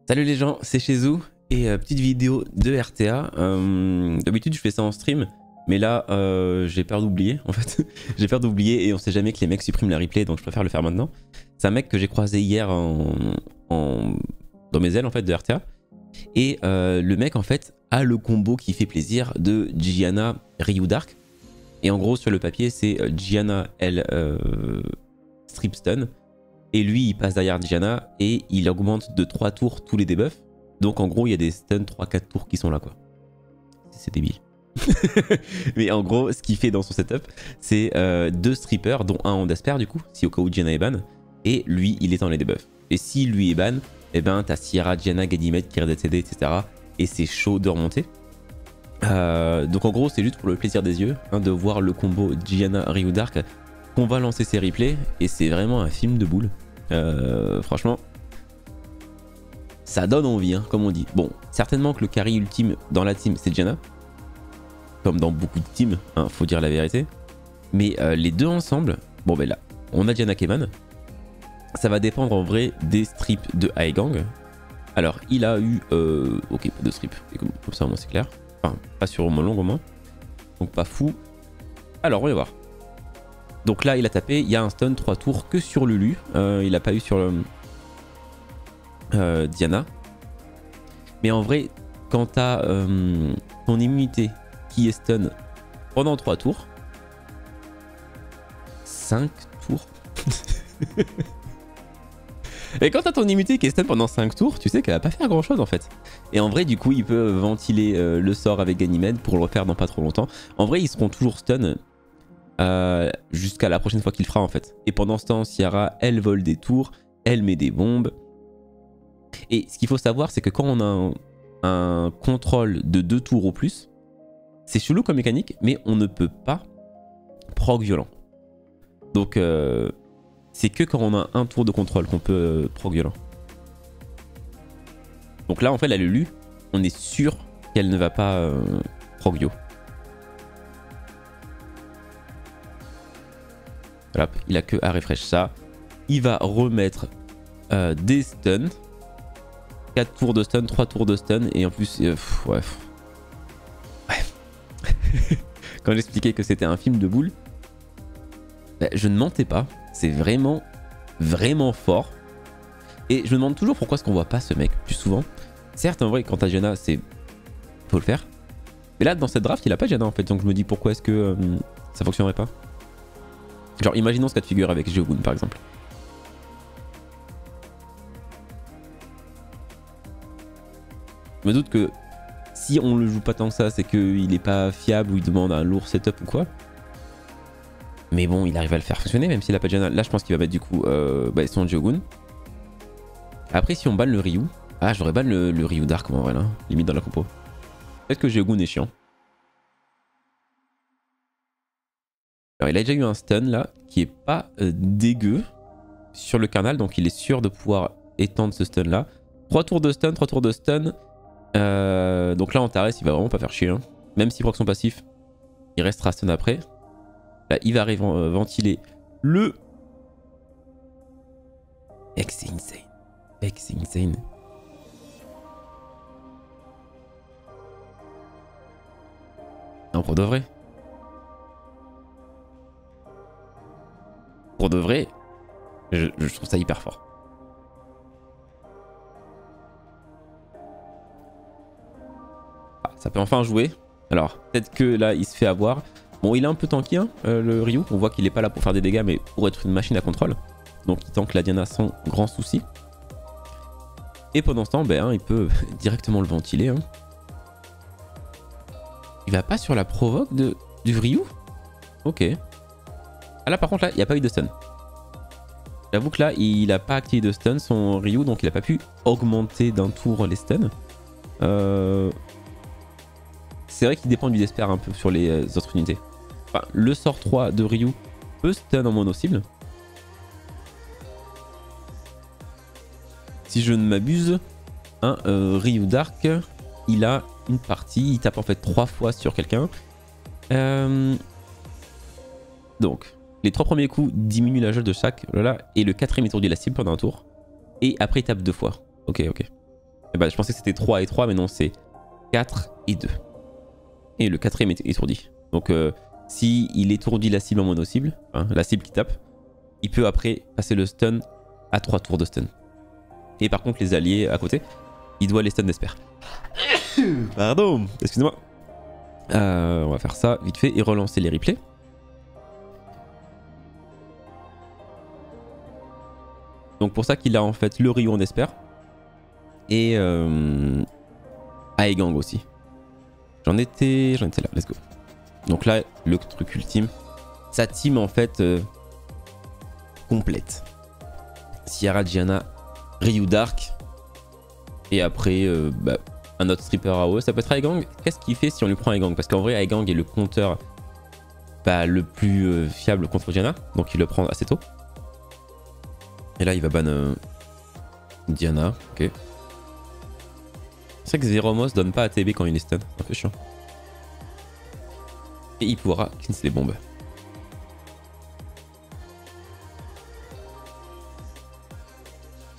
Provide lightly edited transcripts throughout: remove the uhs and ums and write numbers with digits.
Salut les gens, c'est Shezou et petite vidéo de RTA. D'habitude je fais ça en stream, mais là j'ai peur d'oublier en fait. J'ai peur d'oublier et on sait jamais que les mecs suppriment la replay, donc je préfère le faire maintenant. C'est un mec que j'ai croisé hier dans mes ailes en fait de RTA. Et le mec en fait a le combo qui fait plaisir de Gianna Ryu Dark. Et en gros sur le papier c'est Gianna L Strip Stun. Et lui il passe derrière Gianna et il augmente de 3 tours tous les debuffs. Donc en gros il y a des stuns 3-4 tours qui sont là quoi. C'est débile. Mais en gros ce qu'il fait dans son setup c'est 2 strippers dont un en Dasper du coup si au cas où Gianna est ban. Et lui il étend les debuffs. Et si lui est ban, et ben t'as Sierra, Gianna, Ganymede qui RDCD etc. Et c'est chaud de remonter. Donc en gros c'est juste pour le plaisir des yeux hein, de voir le combo Gianna Ryu Dark qu'on va lancer ses replays et c'est vraiment un film de boule. Franchement ça donne envie hein, comme on dit. Bon certainement que le carry ultime dans la team c'est Gianna, comme dans beaucoup de teams hein, faut dire la vérité, mais les deux ensemble, bon ben là on a Gianna Keman, ça va dépendre en vrai des strips de High Gang. Alors il a eu ok pas de strip, comme ça au moins c'est clair, enfin pas sur mon long au moins, donc pas fou. Alors on va voir. Donc là il a tapé, il y a un stun 3 tours que sur Lulu, il a pas eu sur Diana. Mais en vrai quand t'as ton immunité qui est stun pendant 3 tours, 5 tours et quand t'as ton immunité qui est stun pendant 5 tours, tu sais qu'elle va pas faire grand chose en fait. Et en vrai du coup il peut ventiler le sort avec Ganymede pour le refaire dans pas trop longtemps. En vrai ils seront toujours stun jusqu'à la prochaine fois qu'il fera en fait. Et pendant ce temps Sierra elle vole des tours, elle met des bombes. Et ce qu'il faut savoir c'est que quand on a un contrôle de 2 tours ou plus, c'est chelou comme mécanique mais on ne peut pas proc violent. Donc c'est que quand on a un tour de contrôle qu'on peut proc violent. Donc là en fait la Lulu on est sûr qu'elle ne va pas proc vio. Voilà, il a que à refresh ça. Il va remettre des stuns. 4 tours de stun, 3 tours de stun. Et en plus, ouais. Quand j'expliquais que c'était un film de boule, bah, je ne mentais pas. C'est vraiment, vraiment fort. Et je me demande toujours pourquoi est-ce qu'on voit pas ce mec plus souvent. Certes, en vrai, quand t'as Gianna, c'est... faut le faire. Mais là, dans cette draft, il a pas Gianna en fait. Donc je me dis pourquoi est-ce que ça fonctionnerait pas. Genre, imaginons ce cas de figure avec Jeogun par exemple. Je me doute que si on le joue pas tant que ça, c'est qu'il est pas fiable ou il demande un lourd setup ou quoi. Mais bon, il arrive à le faire fonctionner même s'il a pas de Gianna. Là, je pense qu'il va mettre du coup son Jeogun. Après, si on banne le Ryu. Ah, j'aurais ban le Ryu Dark en vrai là. Limite dans la compo. Peut-être que Jeogun est chiant. Alors il a déjà eu un stun là qui est pas dégueu sur le carnal, donc il est sûr de pouvoir étendre ce stun là. 3 tours de stun, 3 tours de stun. Donc là Antares il va vraiment pas faire chier hein. Même s'il proc son passif, il restera stun après. Là il va ventiler le... Mec c'est insane. Mec c'est insane. Non pour de vrai. Pour de vrai, je trouve ça hyper fort. Ah, ça peut enfin jouer. Alors, peut-être que là, il se fait avoir. Bon, il est un peu tanky, hein, le Ryu. On voit qu'il est pas là pour faire des dégâts, mais pour être une machine à contrôle. Donc, il tank la Diana sans grand souci. Et pendant ce temps, ben, hein, il peut directement le ventiler. Hein. Il va pas sur la provoque du Ryu? Ok. Ah là par contre là il n'y a pas eu de stun. J'avoue que là il a pas activé de stun son Ryu, donc il a pas pu augmenter d'un tour les stuns. C'est vrai qu'il dépend du Desper un peu sur les autres unités. Enfin, le sort 3 de Ryu peut stun en mono cible. Si je ne m'abuse, un Ryu Dark, il a une partie, il tape en fait 3 fois sur quelqu'un. Donc les 3 premiers coups diminuent la jauge de chaque, voilà, et le 4ème étourdit la cible pendant un tour. Et après il tape 2 fois. Ok, ok. Et bah je pensais que c'était 3 et 3 mais non c'est 4 et 2. Et le quatrième est étourdi. Donc si il étourdit la cible en mono-cible, hein, la cible qui tape, il peut après passer le stun à 3 tours de stun. Et par contre les alliés à côté, il doit les stun d'espère. Pardon, excusez-moi. On va faire ça vite fait et relancer les replays. Donc pour ça qu'il a en fait le Ryu en espère. Et Aegang aussi. J'en étais là, let's go. Donc là, le truc ultime, sa team en fait complète. Sierra, Gianna, Ryu Dark. Et après, un autre stripper AOE. Ça peut être Aegang. Qu'est-ce qu'il fait si on lui prend Aegang? Parce qu'en vrai, Aegang est le compteur le plus fiable contre Gianna. Donc il le prend assez tôt. Et là, il va ban Diana. Ok. C'est vrai que Zeromos donne pas ATB quand il est stun. Un peu chiant. Et il pourra cleanse les bombes.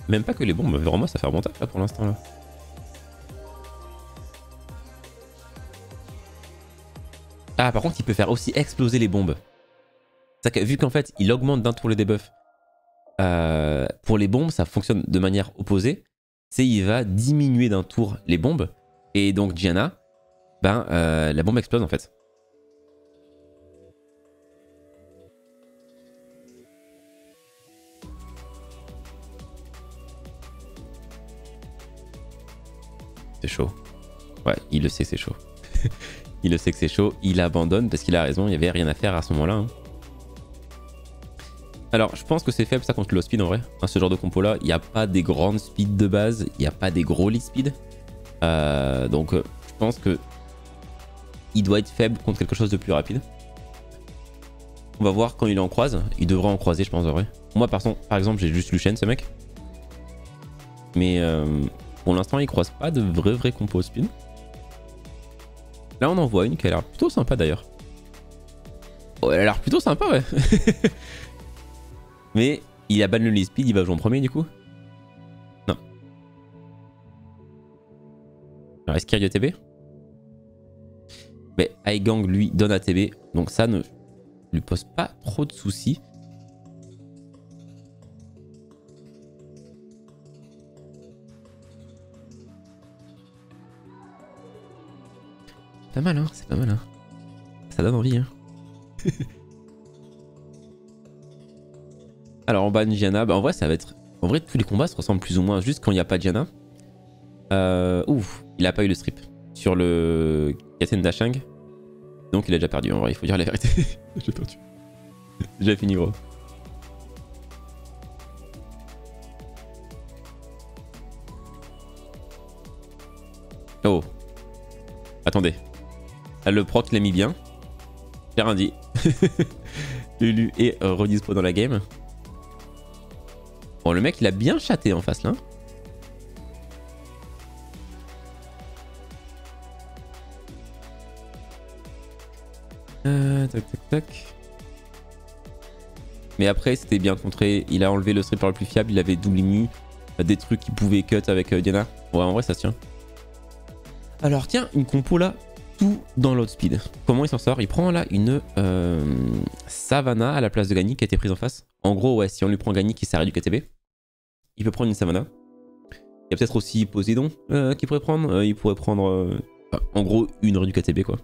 Même pas que les bombes. Zeromos ça fait remonter là pour l'instant là. Ah par contre il peut faire aussi exploser les bombes. Que, vu qu'en fait il augmente d'un tour les debuffs. Pour les bombes ça fonctionne de manière opposée. C'est il va diminuer d'un tour les bombes. Et donc Gianna, la bombe explose en fait. C'est chaud. Ouais, il le sait que c'est chaud. Il le sait que c'est chaud. Il abandonne parce qu'il a raison. Il n'y avait rien à faire à ce moment-là. Hein. Alors, je pense que c'est faible ça contre le low speed en vrai. Hein, ce genre de compo là, il n'y a pas des grandes speeds de base. Il n'y a pas des gros lead speed. Donc, je pense que il doit être faible contre quelque chose de plus rapide. On va voir quand il en croise. Il devrait en croiser, je pense en vrai. Moi, par exemple, j'ai juste Lucian, ce mec. Mais pour l'instant, il croise pas de vrai compo speed. Là, on en voit une qui a l'air plutôt sympa d'ailleurs. Oh, elle a l'air plutôt sympa, ouais. Mais il a ban le lead speed, il va jouer en premier du coup. Non. Alors, est-ce qu'il y a ATB? Mais Aegang lui donne ATB, donc ça ne lui pose pas trop de soucis. Pas mal, hein, c'est pas mal, hein. Ça donne envie, hein. Alors en ban Gianna, en vrai ça va être... En vrai tous les combats se ressemblent plus ou moins, juste quand il n'y a pas Gianna. Ouf, il a pas eu le strip sur le Katen Dashang. Donc il a déjà perdu, en vrai, il faut dire la vérité. J'ai perdu. J'ai fini gros. Oh. Attendez. Là, le proc l'a mis bien. J'ai rien dit. Lulu est redispo dans la game. Bon, le mec, il a bien chaté en face, là. Tac. Mais après, c'était bien contré. Il a enlevé le stripper le plus fiable. Il avait double immu. Des trucs qui pouvaient cut avec Diana. Ouais, en vrai, ça se tient. Alors, tiens, une compo là. Tout dans l'outspeed. Comment il s'en sort? Il prend là une Savannah à la place de Gany qui a été prise en face. En gros, ouais, si on lui prend Gany qui s'arrête du KTB, il peut prendre une Savannah. Il y a peut-être aussi Poséidon qu'il pourrait prendre. Il pourrait prendre en gros une du KTB quoi.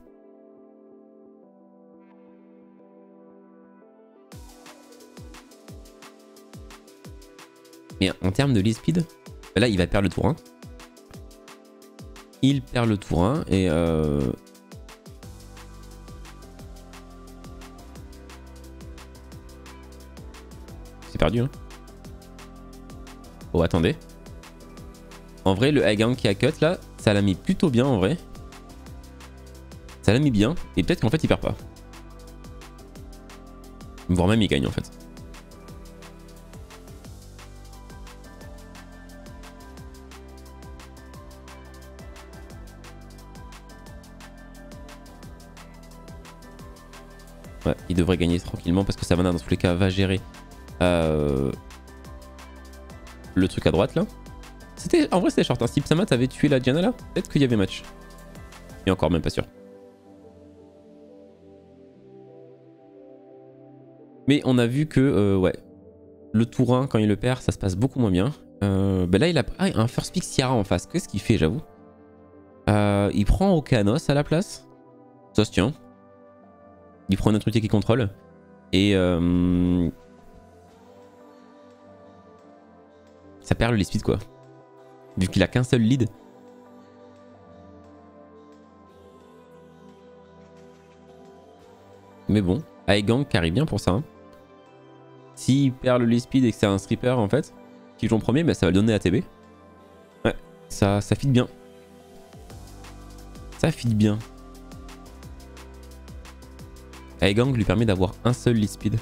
Mais en termes de lead speed, là il va perdre le tour 1. Il perd le tour 1 et c'est perdu hein. Oh attendez. En vrai le Aegang qui a cut là, ça l'a mis plutôt bien en vrai. Ça l'a mis bien et peut-être qu'en fait il perd pas. Voire même il gagne en fait. Ouais, il devrait gagner tranquillement parce que Savannah dans tous les cas va gérer le truc à droite là. En vrai c'était short, hein. Si Psamat avait tué la Diana là, peut-être qu'il y avait match. Et encore même pas sûr. Mais on a vu que ouais, le tour 1 quand il le perd ça se passe beaucoup moins bien. Ben là il a un first pick Ciara en face. Qu'est-ce qu'il fait j'avoue? Il prend Okanos à la place. Ça se tient. Il prend un autre outil qui contrôle. Et ça perd le lead speed quoi. Vu qu'il a qu'un seul lead. Mais bon, Aegang qui arrive bien pour ça. Hein. S'il perd le lead speed et que c'est un stripper en fait, qui joue en premier, bah, ça va le donner à TB. Ouais, ça fit bien. Ça fit bien. Aegang lui permet d'avoir un seul lead speed.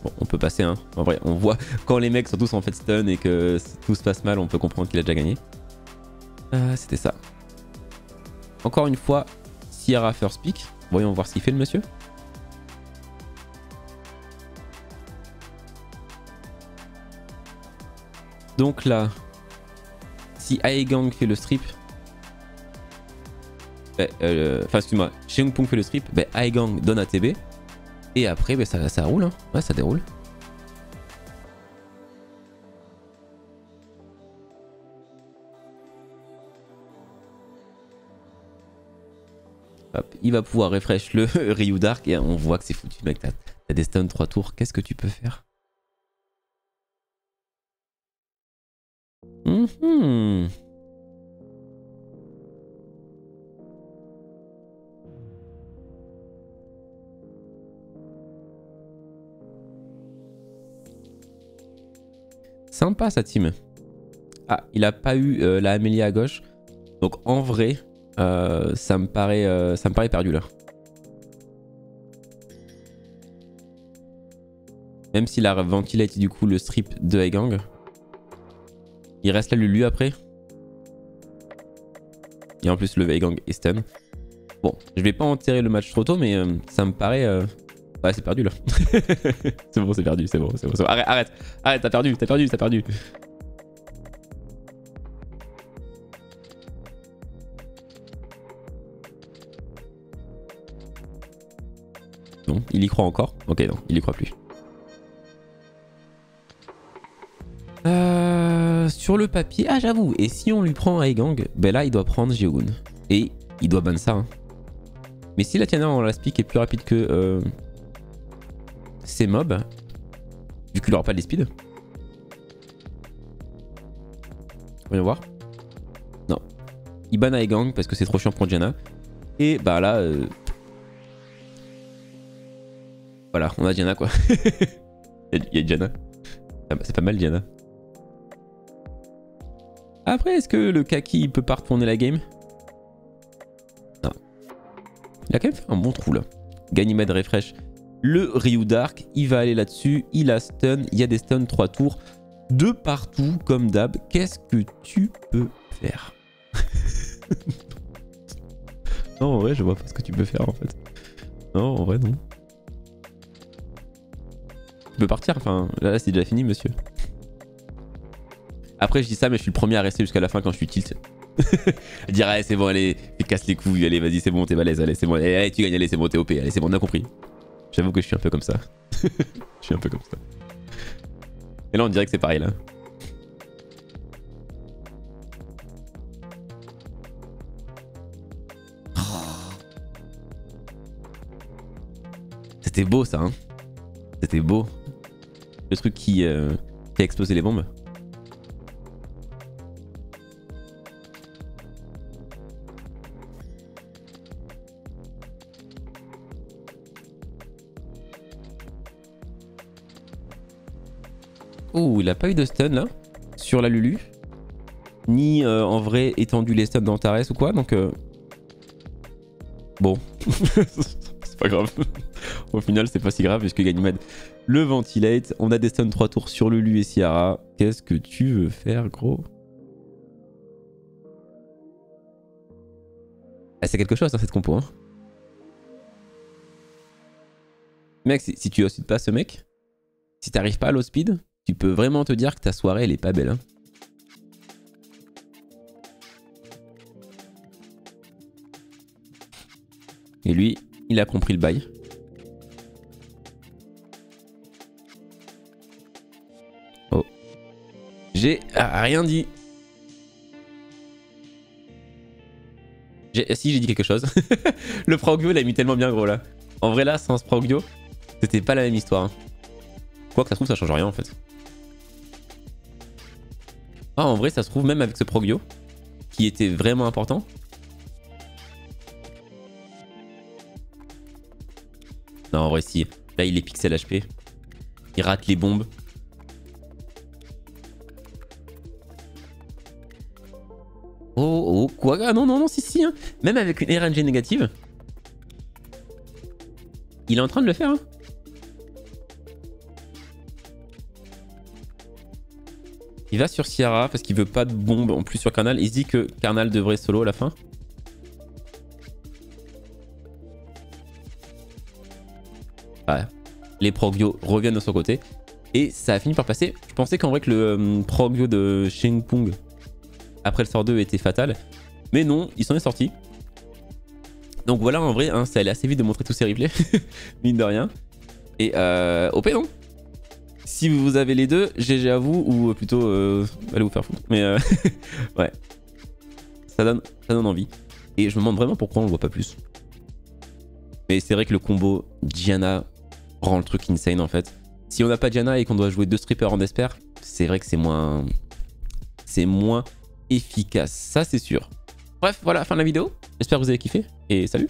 Bon, on peut passer, hein. En vrai, on voit quand les mecs sont tous en fait stun et que tout se passe mal, on peut comprendre qu'il a déjà gagné. C'était ça. Encore une fois, Ciara first pick. Voyons voir ce qu'il fait le monsieur. Donc là, si Aegang fait le strip, enfin excuse-moi, Cheongpong fait le strip, bah, Aegang donne à TB. Et après, bah, ça roule, hein. Ouais, ça déroule. Hop, il va pouvoir refresh le Ryu Dark et on voit que c'est foutu, mec. T'as des stuns 3 tours, qu'est-ce que tu peux faire? Sympa sa team. Ah, il a pas eu la Amélie à gauche. Donc en vrai, ça me paraît perdu là. Même s'il a ventilate du coup le strip de Aegang. Il reste la Lulu après. Et en plus le Aegang est stun. Bon, je vais pas enterrer le match trop tôt, mais ça me paraît... Ouais, c'est perdu là. C'est bon, c'est perdu, c'est bon, c'est bon. Arrête, t'as perdu. Non, il y croit encore. Ok, non, il y croit plus. Sur le papier, ah j'avoue, et si on lui prend Aegang, ben là il doit prendre Jeogun. Et il doit ban ça. Hein. Mais si la Tiana en last pick est plus rapide que ses mobs, vu qu'il aura pas de speed. Voyons voir. Non. Il ban Aegang parce que c'est trop chiant pour Diana. Et bah là... Voilà, on a Diana quoi. Il y a Diana. C'est pas mal Diana. Après, est-ce que le Kaki peut pas retourner la game? Non. Il a quand même fait un bon trou là. Ganymede refresh. Le Ryu Dark, il va aller là-dessus. Il a stun. Il y a des stuns 3 tours. De partout, comme d'hab. Qu'est-ce que tu peux faire? Non, en vrai, je vois pas ce que tu peux faire en fait. Non, en vrai, non. Tu peux partir. Enfin, là c'est déjà fini, monsieur. Après, je dis ça, mais je suis le premier à rester jusqu'à la fin quand je suis tilt. Dire, allez, c'est bon, allez, casse les couilles, allez, vas-y, c'est bon, t'es balèze, allez, c'est bon, allez, tu gagnes, allez, c'est bon, t'es OP, allez, c'est bon, on a compris. J'avoue que je suis un peu comme ça. Je suis un peu comme ça. Et là, on dirait que c'est pareil, là. C'était beau, ça, hein. C'était beau. Le truc qui a explosé les bombes. Oh, il a pas eu de stun là sur la Lulu. Ni en vrai étendu les stuns dans Tares ou quoi. Donc bon. C'est pas grave. Au final c'est pas si grave puisque Ganymede le ventilate. On a des stuns 3 tours sur Lulu et Ciara. Qu'est-ce que tu veux faire gros? Ah, c'est quelque chose hein, cette compo hein. Mec si tu osciles pas ce mec. Si t'arrives pas à low speed, tu peux vraiment te dire que ta soirée, elle est pas belle. Hein. Et lui, il a compris le bail. Oh. J'ai rien dit. Si, j'ai dit quelque chose. Le Progyo, il a mis tellement bien gros là. En vrai là, sans ce Progyo, c'était pas la même histoire. Hein. Quoi que ça se trouve, ça change rien en fait. Ah, en vrai, ça se trouve même avec ce Progyo, qui était vraiment important. Non, en vrai, si. Là, il est pixel HP. Il rate les bombes. Oh, quoi? Ah non, non, non, si, hein. Même avec une RNG négative, il est en train de le faire. Hein. Il va sur Ciara parce qu'il veut pas de bombe en plus sur Karnal. Il se dit que Karnal devrait solo à la fin. Ouais. Les Progyo reviennent de son côté. Et ça a fini par passer. Je pensais qu'en vrai que le Progyo de Shen Pung après le sort 2 était fatal. Mais non, il s'en est sorti. Donc voilà, en vrai, hein, ça allait assez vite de montrer tous ces replays. Mine de rien. Et OP non. Si vous avez les deux, GG à vous. Ou plutôt, allez vous faire foutre. Mais ouais. Ça donne envie. Et je me demande vraiment pourquoi on le voit pas plus. Mais c'est vrai que le combo Diana rend le truc insane en fait. Si on n'a pas Diana et qu'on doit jouer 2 strippers en Esper, c'est vrai que c'est moins... C'est moins efficace, ça c'est sûr. Bref, voilà, fin de la vidéo. J'espère que vous avez kiffé et salut.